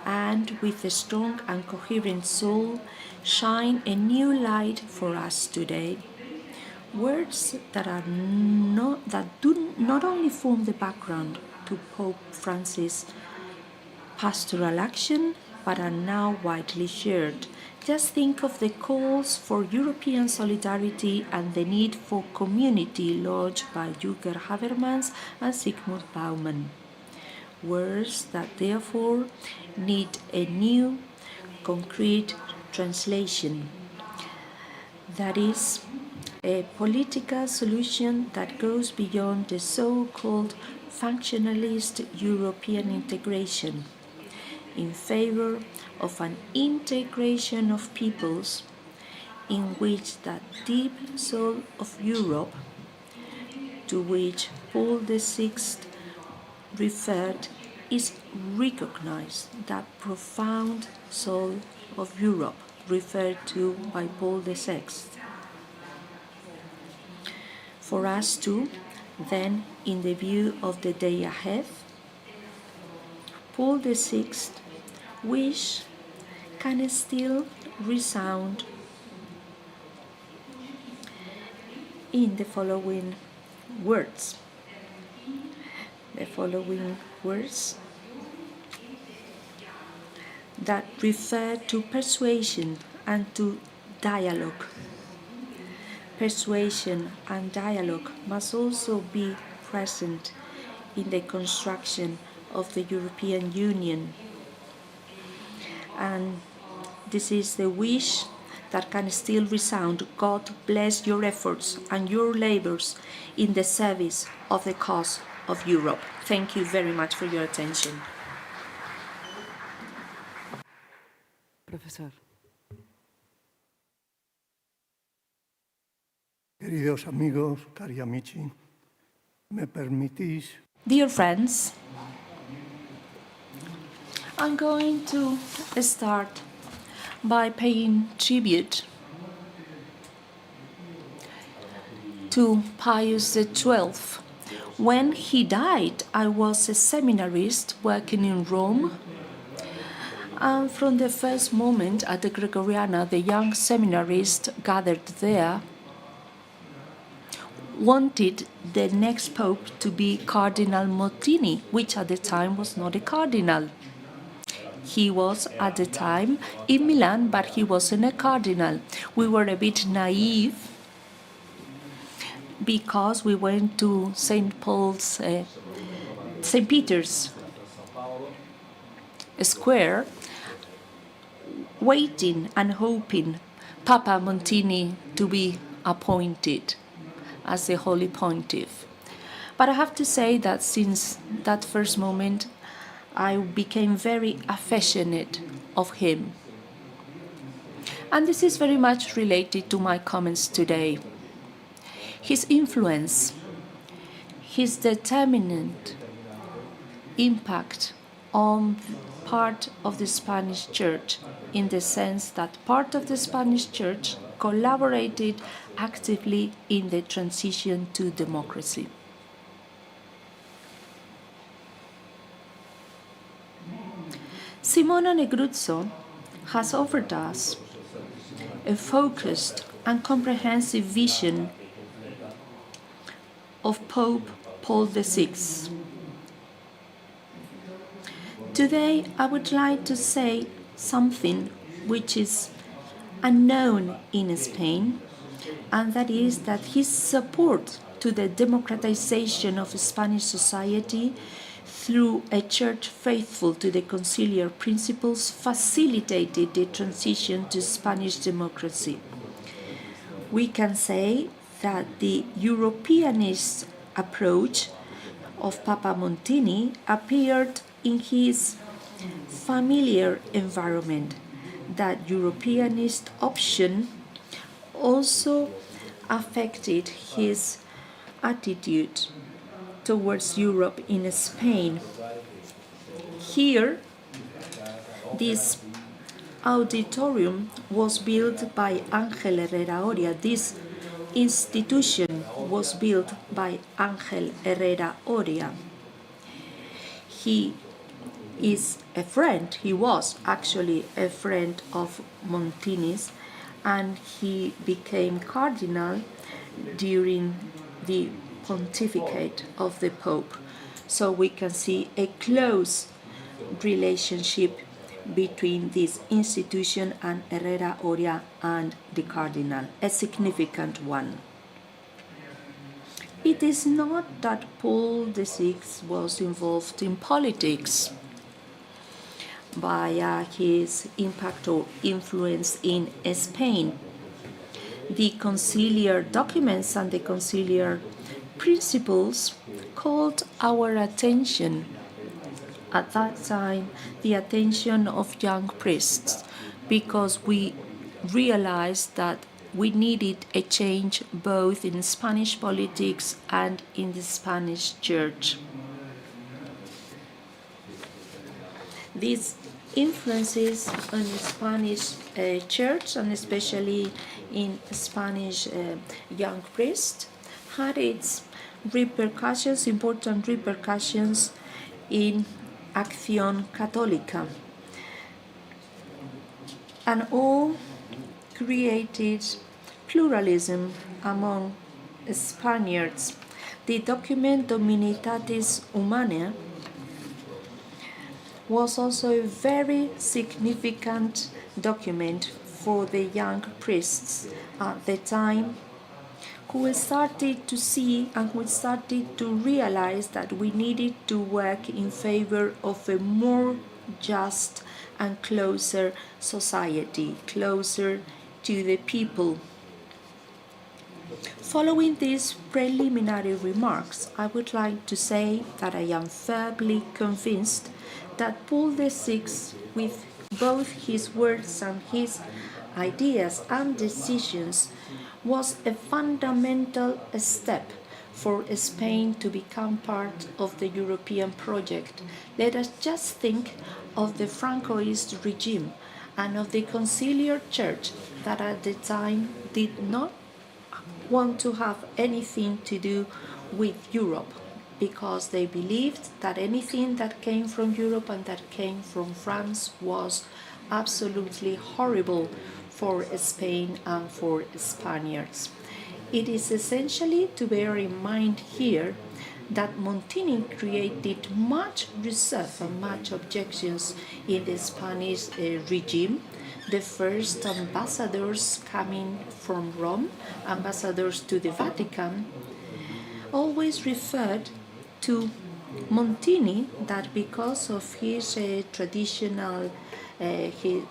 and with a strong and coherent soul, shine a new light for us today. Words that do not only form the background to Pope Francis' pastoral action, but are now widely shared. Just think of the calls for European solidarity and the need for community lodged by Jürgen Habermas and Zygmunt Bauman. Words that therefore need a new, concrete translation. That is, a political solution that goes beyond the so-called functionalist European integration, in favor of an integration of peoples in which that deep soul of Europe, to which Paul VI referred, is recognized, that profound soul of Europe referred to by Paul VI. For us too, then, in the view of the day ahead, Paul VI wish can still resound in the following words. The following words that refer to persuasion and to dialogue. Persuasion and dialogue must also be present in the construction of the European Union. And this is the wish that can still resound. God bless your efforts and your labors in the service of the cause of Europe. Thank you very much for your attention. Profesor. Queridos amigos, cari amici, me permitís. Dear friends, I'm going to start by paying tribute to Pius XII. When he died, I was a seminarist working in Rome, And from the first moment at the Gregoriana, the young seminarists gathered there wanted the next pope to be Cardinal Mottini, which at the time was not a cardinal. He was at the time in Milan, but he wasn't a cardinal. We were a bit naive because we went to St. Peter's Square, waiting and hoping Papa Montini to be appointed as the Holy Pontiff. But I have to say that since that first moment, I became very affectionate of him. And this is very much related to my comments today. His influence, his determinant impact on part of the Spanish Church, in the sense that part of the Spanish Church collaborated actively in the transition to democracy. Simona Negruzzo has offered us a focused and comprehensive vision of Pope Paul VI. Today, I would like to say something which is unknown in Spain, and that is that his support to the democratization of Spanish society through a church faithful to the conciliar principles facilitated the transition to Spanish democracy. We can say that the Europeanist approach of Papa Montini appeared in his familiar environment. That Europeanist option also affected his attitude towards Europe in Spain. Here, this auditorium was built by Angel Herrera Oria. This institution was built by Angel Herrera Oria. He is a friend, he was actually a friend of Montini's, and he became cardinal during the pontificate of the Pope. So we can see a close relationship between this institution and Herrera Oria and the cardinal, a significant one. It is not that Paul VI was involved in politics via his impact or influence in Spain. The conciliar documents and the conciliar principles called our attention at that time, the attention of young priests, because we realized that we needed a change both in Spanish politics and in the Spanish church. These influences on the Spanish church, and especially in Spanish young priests, had its repercussions, important repercussions in Acción Católica, and all created pluralism among Spaniards. The document Dominitatis Humanae was also a very significant document for the young priests at the time, who started to see and who started to realize that we needed to work in favor of a more just and closer society, closer to the people. Following these preliminary remarks, I would like to say that I am firmly convinced that Paul VI, with both his words and his ideas and decisions, was a fundamental step for Spain to become part of the European project. Let us just think of the Francoist regime and of the conciliar church that at the time did not want to have anything to do with Europe. because they believed that anything that came from Europe and that came from France was absolutely horrible for Spain and for Spaniards. It is essentially to bear in mind here that Montini created much reserve and much objections in the Spanish regime. The first ambassadors coming from Rome, ambassadors to the Vatican, always referred to Montini that because of his traditional his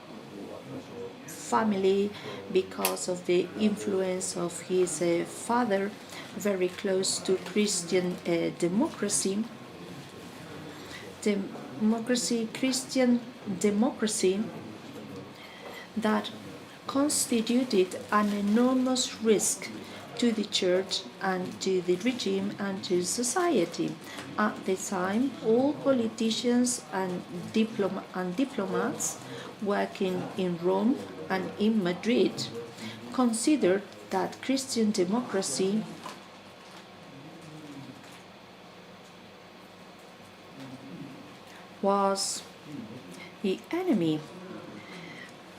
family, because of the influence of his father, very close to Christian Christian democracy, that constituted an enormous risk to the church and to the regime and to society. At the time, all politicians and diplomats working in Rome and in Madrid considered that Christian democracy was the enemy.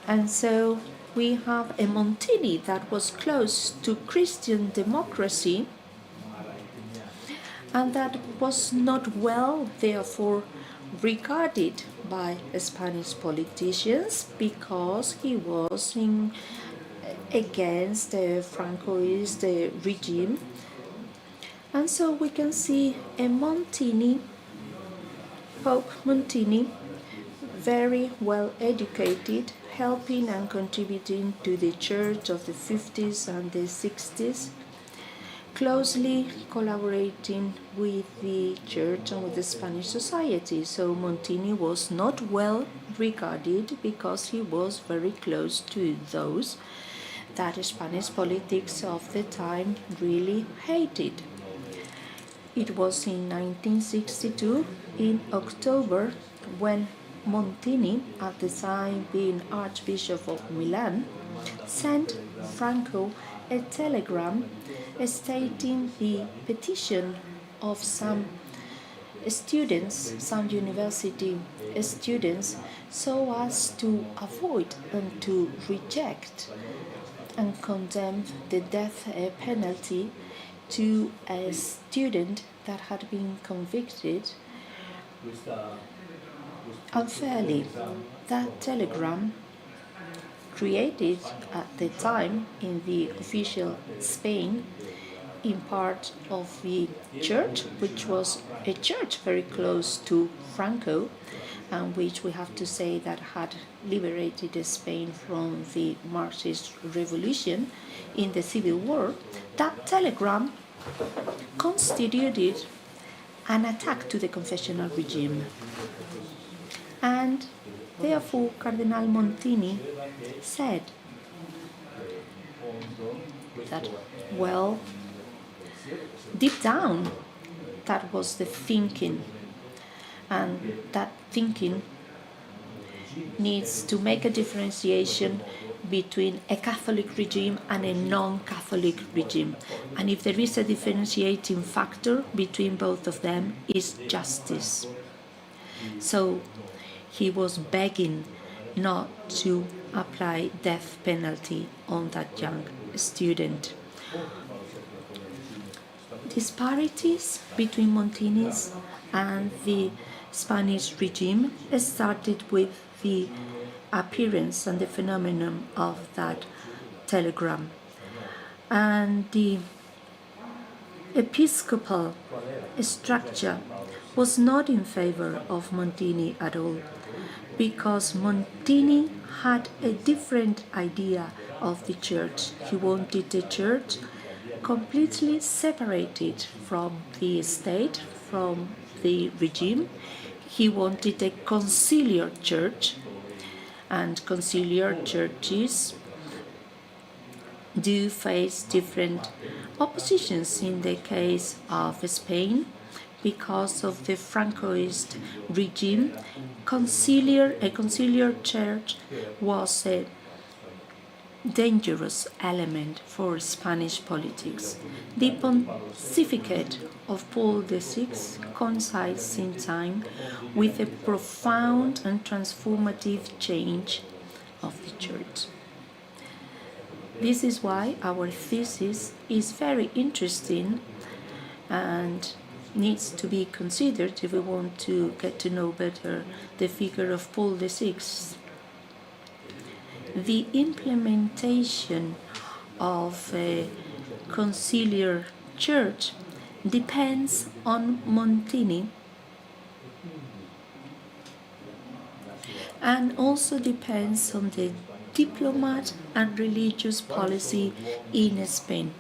And so we have a Montini that was close to Christian democracy and that was not well, therefore, regarded by Spanish politicians because he was against the Francoist regime. And so we can see a Montini, Pope Montini, very well educated, helping and contributing to the church of the 50s and the 60s, closely collaborating with the church and with the Spanish society. So Montini was not well regarded because he was very close to those that Spanish politics of the time really hated. It was in 1962, in October, when Montini, at the time being Archbishop of Milan, sent Franco a telegram stating the petition of some students, some university students, so as to avoid and to reject and condemn the death penalty to a student that had been convicted unfairly. That telegram, created at the time in the official Spain, in part of the church, which was a church very close to Franco, and which we have to say that had liberated Spain from the Marxist revolution in the Civil War. That telegram constituted an attack to the confessional regime. And therefore, Cardinal Montini said that, well, deep down, that was the thinking, and that thinking needs to make a differentiation between a Catholic regime and a non-Catholic regime. And if there is a differentiating factor between both of them, is justice. So he was begging not to apply death penalty on that young student. Disparities between Montinis and the Spanish regime started with the appearance and the phenomenon of that telegram. And the episcopal structure was not in favor of Montini at all, because Montini had a different idea of the church. He wanted the church completely separated from the state, from the regime. He wanted a conciliar church, and conciliar churches do face different oppositions. In the case of Spain, because of the Francoist regime, a conciliar church was dangerous element for Spanish politics. The pontificate of Paul VI coincides in time with a profound and transformative change of the Church. This is why our thesis is very interesting and needs to be considered if we want to get to know better the figure of Paul VI. The implementation of a conciliar church depends on Montini and also depends on the diplomat and religious policy in Spain,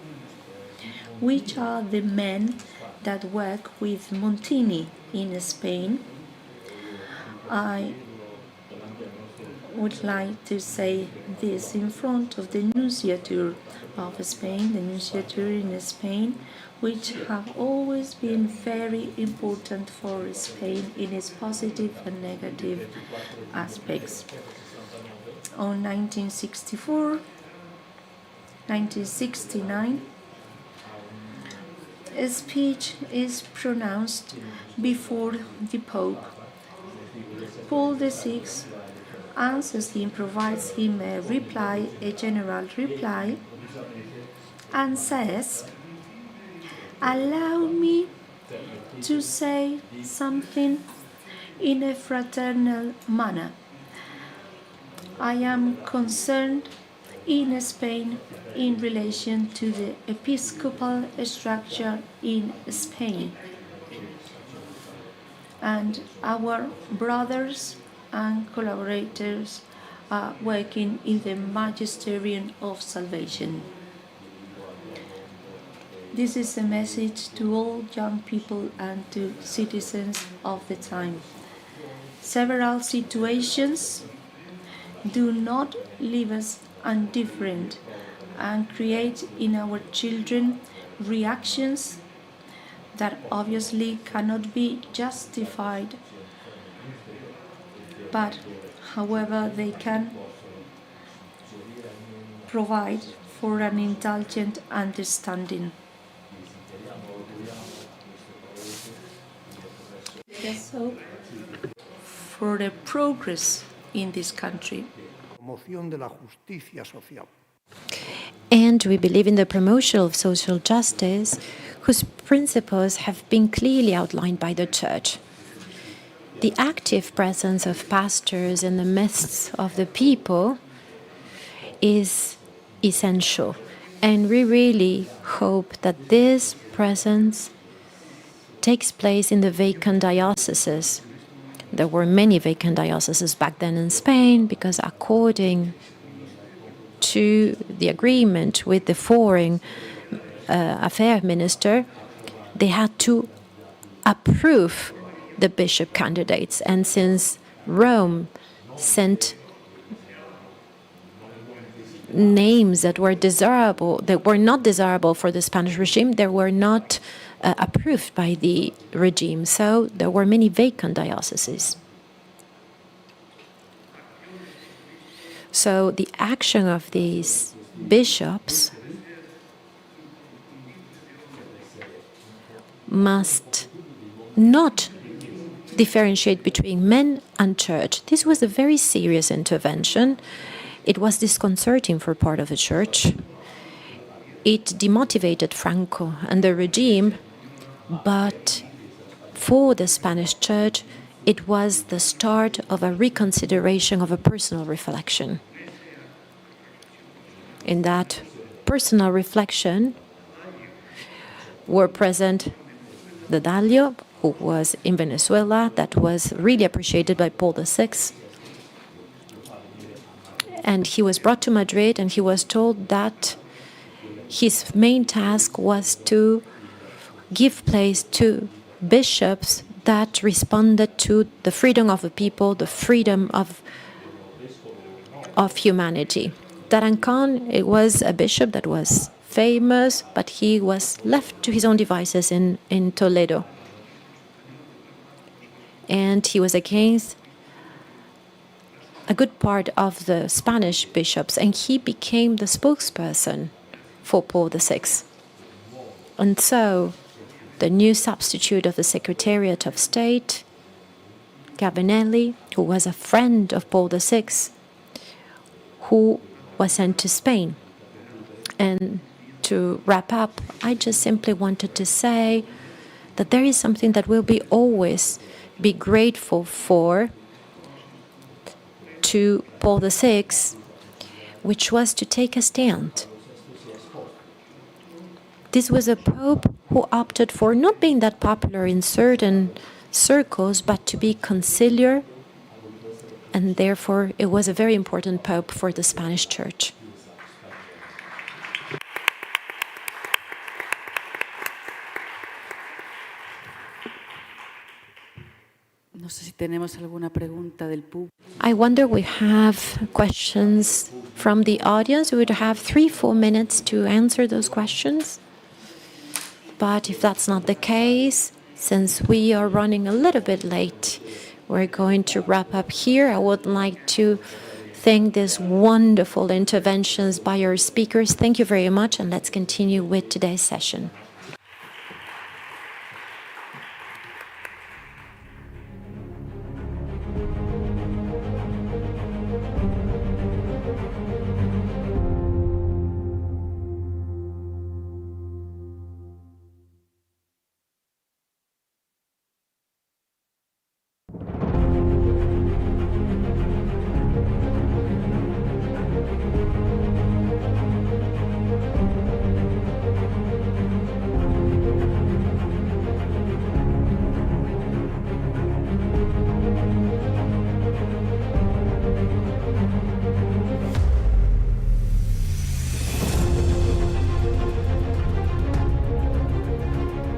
which are the men that work with Montini in Spain. I would like to say this in front of the Nunciature of Spain, the Nunciature in Spain, which have always been very important for Spain in its positive and negative aspects. On 1964, 1969, a speech is pronounced before the Pope. Paul VI answers him, provides him a reply, a general reply, and says, "Allow me to say something in a fraternal manner. I am concerned in Spain in relation to the episcopal structure in Spain, and our brothers and collaborators are working in the magisterium of salvation." This is a message to all young people and to citizens of the time. Several situations do not leave us indifferent and create in our children reactions that obviously cannot be justified, but however they can provide for an indulgent understanding. Let's hope for the progress in this country. Promoción de la justicia social. And we believe in the promotion of social justice, whose principles have been clearly outlined by the Church. The active presence of pastors in the midst of the people is essential, and we really hope that this presence takes place in the vacant dioceses. There were many vacant dioceses back then in Spain because, according to the agreement with the foreign affairs minister, they had to approve the bishop candidates. And since Rome sent names that were not desirable for the Spanish regime, they were not approved by the regime. So there were many vacant dioceses. So the action of these bishops must not differentiate between men and church. This was a very serious intervention. It was disconcerting for part of the church. It demotivated Franco and the regime, but for the Spanish church, it was the start of a reconsideration, of a personal reflection. In that personal reflection were present the degli, who was in Venezuela, that was really appreciated by Paul VI. And he was brought to Madrid, and he was told that his main task was to give place to bishops that responded to the freedom of the people, the freedom of humanity. Tarancón, it was a bishop that was famous, but he was left to his own devices in Toledo. And he was against a good part of the Spanish bishops, and he became the spokesperson for Paul VI. And so the new substitute of the Secretariat of State, Gabinelli, who was a friend of Paul VI, who was sent to Spain. And to wrap up, I just simply wanted to say that there is something that we'll always be grateful for to Paul VI, which was to take a stand. This was a pope who opted for not being that popular in certain circles, but to be conciliar, and therefore it was a very important pope for the Spanish Church. No sé si tenemos alguna pregunta del público. I wonder we have questions from the audience. We would have 3-4 minutes to answer those questions. But if that's not the case, since we are running a little bit late, we're going to wrap up here. I would like to thank these wonderful interventions by our speakers. Thank you very much, and let's continue with today's session.